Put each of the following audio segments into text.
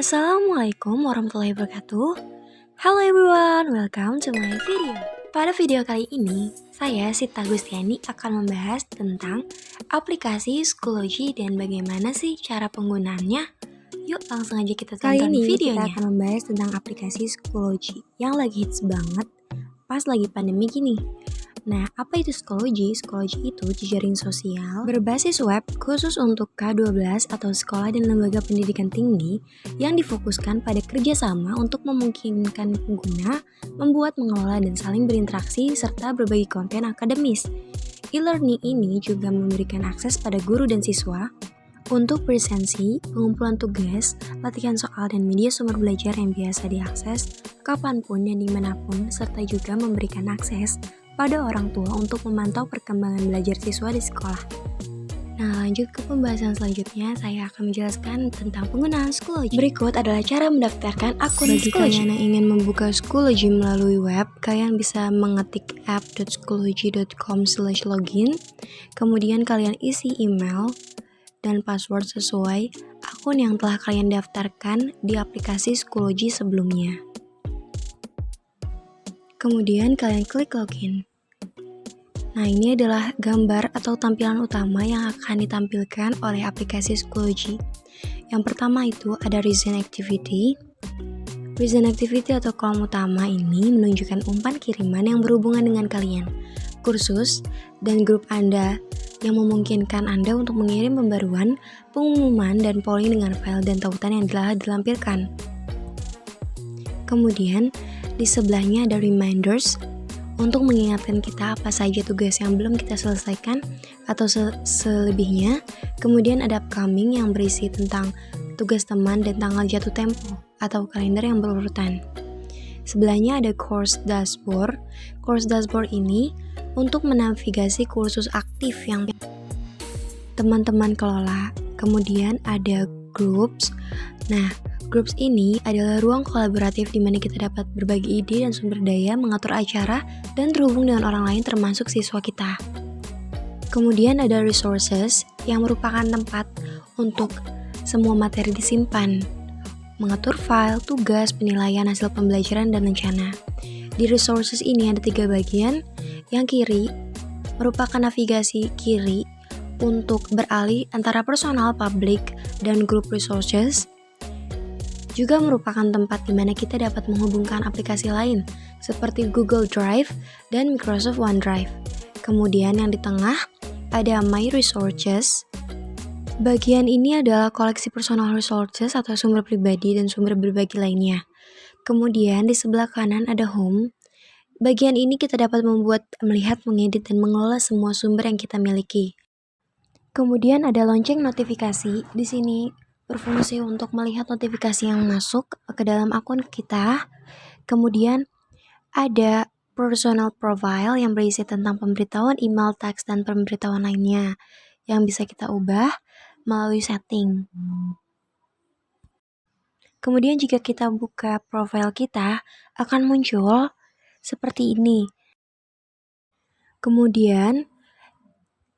Assalamualaikum warahmatullahi wabarakatuh. Hello everyone, welcome to my video. Pada video kali ini, saya Sita Gustiani akan membahas tentang aplikasi Schoology dan bagaimana sih cara penggunaannya. Yuk langsung aja kita tonton videonya. Kita akan membahas tentang aplikasi Schoology yang lagi hits banget pas lagi pandemi gini. Nah, apa itu Schoology? Schoology itu jejaring sosial berbasis web khusus untuk K12 atau sekolah dan lembaga pendidikan tinggi yang difokuskan pada kerjasama untuk memungkinkan pengguna membuat, mengelola, dan saling berinteraksi serta berbagi konten akademis. E-learning ini juga memberikan akses pada guru dan siswa untuk presensi, pengumpulan tugas, latihan soal, dan media sumber belajar yang biasa diakses kapanpun dan dimanapun, serta juga memberikan akses pada orang tua untuk memantau perkembangan belajar siswa di sekolah. Nah, lanjut ke pembahasan selanjutnya, saya akan menjelaskan tentang penggunaan Schoology. Berikut adalah cara mendaftarkan akun Schoology. Bagi kalian yang ingin membuka Schoology melalui web, kalian bisa mengetik app.schoology.com/login, kemudian kalian isi email dan password sesuai akun yang telah kalian daftarkan di aplikasi Schoology sebelumnya. Kemudian kalian klik login. Nah, ini adalah gambar atau tampilan utama yang akan ditampilkan oleh aplikasi Schoology. Yang pertama itu ada Recent Activity. Recent Activity atau kolom utama ini menunjukkan umpan kiriman yang berhubungan dengan kalian, kursus, dan grup Anda yang memungkinkan Anda untuk mengirim pembaruan, pengumuman, dan polling dengan file dan tautan yang telah dilampirkan. Kemudian, di sebelahnya ada reminders untuk mengingatkan kita apa saja tugas yang belum kita selesaikan atau selebihnya. Kemudian ada upcoming yang berisi tentang tugas teman dan tanggal jatuh tempo atau kalender yang berurutan. Sebelahnya ada course dashboard. Course dashboard ini untuk menavigasi kursus aktif yang teman-teman kelola. Kemudian ada groups. Nah, groups ini adalah ruang kolaboratif di mana kita dapat berbagi ide dan sumber daya, mengatur acara, dan terhubung dengan orang lain termasuk siswa kita. Kemudian ada resources yang merupakan tempat untuk semua materi disimpan, mengatur file, tugas, penilaian, hasil pembelajaran, dan rencana. Di resources ini ada 3 bagian. Yang kiri merupakan navigasi kiri untuk beralih antara personal, public, dan group resources. Juga merupakan tempat di mana kita dapat menghubungkan aplikasi lain seperti Google Drive dan Microsoft OneDrive. Kemudian yang di tengah ada My Resources. Bagian ini adalah koleksi personal resources atau sumber pribadi dan sumber berbagi lainnya. Kemudian di sebelah kanan ada Home. Bagian ini kita dapat membuat, melihat, mengedit, dan mengelola semua sumber yang kita miliki. Kemudian ada lonceng notifikasi. Di sini berfungsi untuk melihat notifikasi yang masuk ke dalam akun kita. Kemudian ada personal profile yang berisi tentang pemberitahuan email, teks, dan pemberitahuan lainnya yang bisa kita ubah melalui setting. Kemudian jika kita buka profile kita, akan muncul seperti ini. Kemudian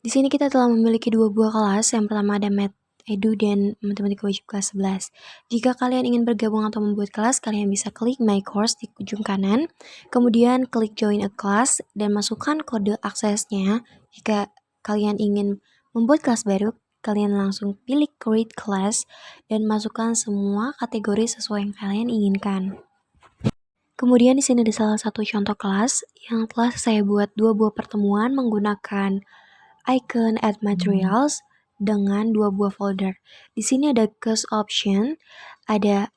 di sini kita telah memiliki 2 buah kelas. Yang pertama ada Math Edu dan Matematika Wajib kelas 11. Jika kalian ingin bergabung atau membuat kelas, kalian bisa klik My Course di ujung kanan, kemudian klik Join a Class dan masukkan kode aksesnya. Jika kalian ingin membuat kelas baru, kalian langsung pilih Create Class dan masukkan semua kategori sesuai yang kalian inginkan. Kemudian di sini ada salah satu contoh kelas yang telah saya buat 2 buah pertemuan menggunakan icon Add Materials dengan 2 buah folder. Di sini ada Course Option,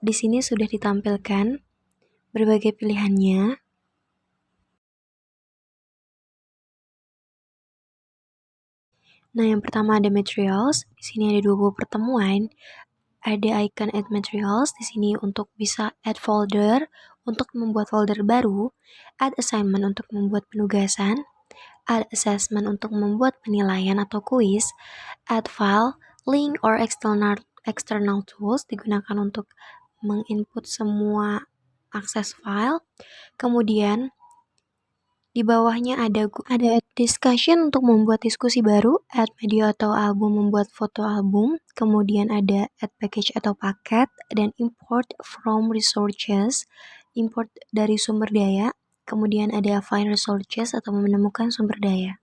di sini sudah ditampilkan berbagai pilihannya. Nah, yang pertama ada Materials. Di sini ada 2 buah pertemuan. Ada icon Add Materials di sini untuk bisa add folder untuk membuat folder baru, add assignment untuk membuat penugasan, add assessment untuk membuat penilaian atau kuis, add file, link, or external tools digunakan untuk menginput semua akses file. Kemudian Di bawahnya ada discussion untuk membuat diskusi baru, add video atau album membuat foto album, kemudian ada add package atau paket, dan import from resources, import dari sumber daya, kemudian ada find resources atau menemukan sumber daya.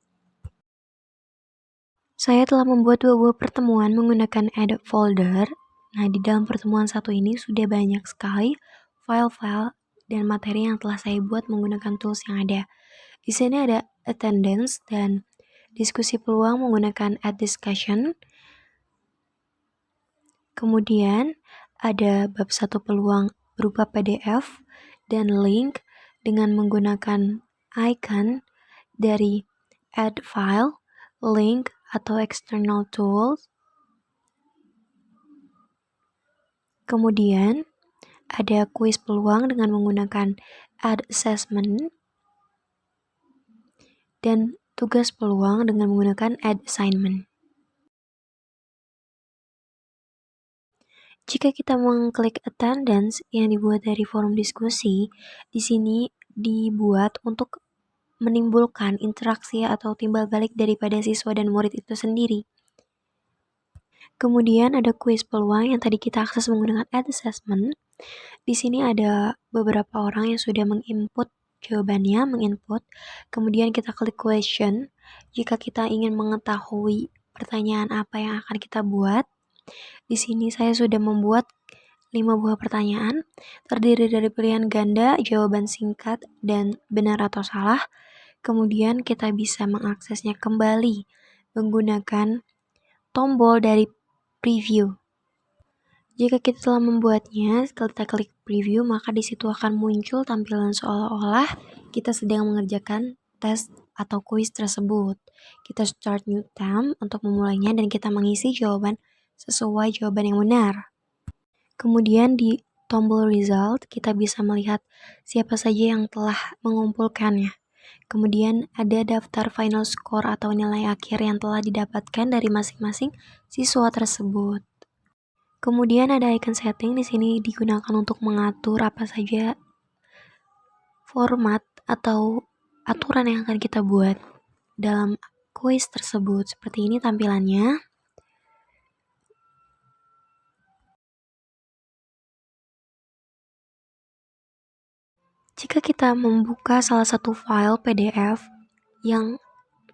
Saya telah membuat 2 buah pertemuan menggunakan add folder. Nah, di dalam pertemuan satu ini sudah banyak sekali file-file dan materi yang telah saya buat menggunakan tools yang ada. Di sini ada attendance dan diskusi peluang menggunakan add discussion. Kemudian ada bab 1 peluang berupa PDF dan link dengan menggunakan icon dari add file, link, atau external tools. Kemudian ada kuis peluang dengan menggunakan add assessment dan tugas peluang dengan menggunakan add assignment. Jika kita mengklik attendance yang dibuat dari forum diskusi, di sini dibuat untuk menimbulkan interaksi atau timbal balik daripada siswa dan murid itu sendiri. Kemudian ada kuis peluang yang tadi kita akses menggunakan add assessment. Di sini ada beberapa orang yang sudah menginput jawabannya, kemudian kita klik question. Jika kita ingin mengetahui pertanyaan apa yang akan kita buat, di sini saya sudah membuat 5 buah pertanyaan, terdiri dari pilihan ganda, jawaban singkat, dan benar atau salah. Kemudian kita bisa mengaksesnya kembali menggunakan tombol dari preview. Jika kita telah membuatnya, kita klik preview, maka di situ akan muncul tampilan seolah-olah kita sedang mengerjakan tes atau kuis tersebut. Kita start new tab untuk memulainya dan kita mengisi jawaban sesuai jawaban yang benar. Kemudian di tombol result, kita bisa melihat siapa saja yang telah mengumpulkannya. Kemudian ada daftar final score atau nilai akhir yang telah didapatkan dari masing-masing siswa tersebut. Kemudian ada icon setting, di sini digunakan untuk mengatur apa saja format atau aturan yang akan kita buat dalam kuis tersebut. Seperti ini tampilannya. Jika kita membuka salah satu file PDF yang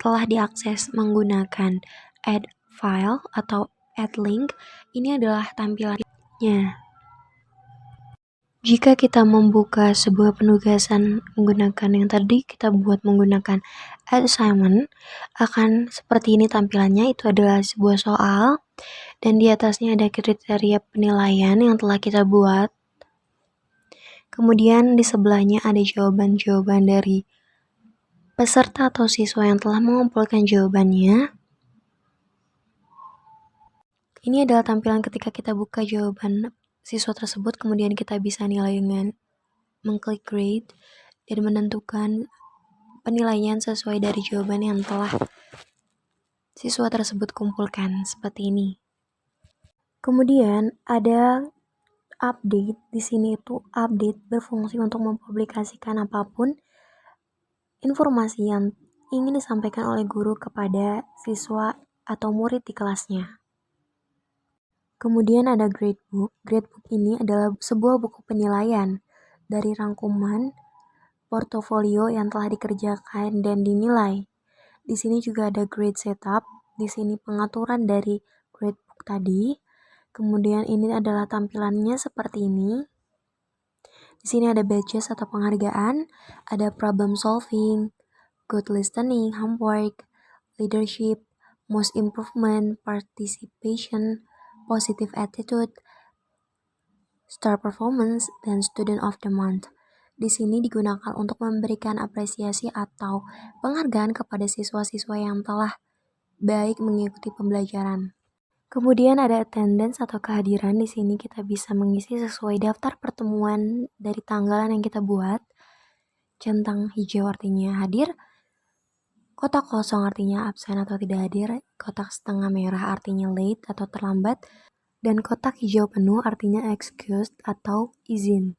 telah diakses menggunakan add file atau add link, ini adalah tampilannya. Jika kita membuka sebuah penugasan menggunakan yang tadi kita buat menggunakan add assignment, akan seperti ini tampilannya. Itu adalah sebuah soal dan di atasnya ada kriteria penilaian yang telah kita buat. Kemudian di sebelahnya ada jawaban-jawaban dari peserta atau siswa yang telah mengumpulkan jawabannya. Ini adalah tampilan ketika kita buka jawaban siswa tersebut, kemudian kita bisa nilai dengan mengklik grade dan menentukan penilaian sesuai dari jawaban yang telah siswa tersebut kumpulkan, seperti ini. Kemudian ada update. Di sini itu update berfungsi untuk mempublikasikan apapun informasi yang ingin disampaikan oleh guru kepada siswa atau murid di kelasnya. Kemudian ada gradebook. Gradebook ini adalah sebuah buku penilaian dari rangkuman portofolio yang telah dikerjakan dan dinilai. Di sini juga ada grade setup. Di sini pengaturan dari gradebook tadi. Kemudian ini adalah tampilannya seperti ini. Di sini ada badges atau penghargaan, ada problem solving, good listening, homework, leadership, most improvement, participation, positive attitude, star performance, dan student of the month. Di sini digunakan untuk memberikan apresiasi atau penghargaan kepada siswa-siswa yang telah baik mengikuti pembelajaran. Kemudian ada attendance atau kehadiran. Di sini kita bisa mengisi sesuai daftar pertemuan dari tanggalan yang kita buat. Centang hijau artinya hadir, kotak kosong artinya absen atau tidak hadir, kotak setengah merah artinya late atau terlambat, dan kotak hijau penuh artinya excused atau izin.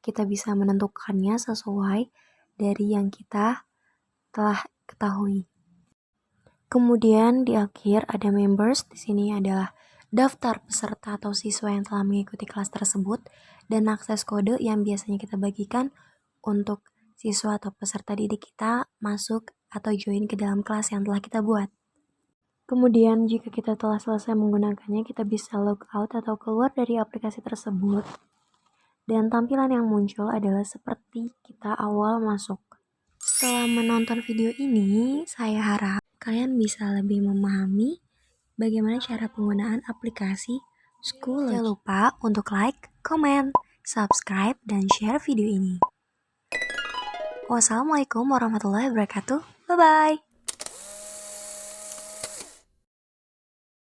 Kita bisa menentukannya sesuai dari yang kita telah ketahui. Kemudian di akhir ada members, di sini adalah daftar peserta atau siswa yang telah mengikuti kelas tersebut dan akses kode yang biasanya kita bagikan untuk siswa atau peserta didik kita masuk atau join ke dalam kelas yang telah kita buat. Kemudian jika kita telah selesai menggunakannya, kita bisa log out atau keluar dari aplikasi tersebut. Dan tampilan yang muncul adalah seperti kita awal masuk. Setelah menonton video ini, saya harap kalian bisa lebih memahami bagaimana cara penggunaan aplikasi Schoology. Jangan lupa untuk like, comment, subscribe, dan share video ini. Wassalamualaikum warahmatullahi wabarakatuh. Bye-bye.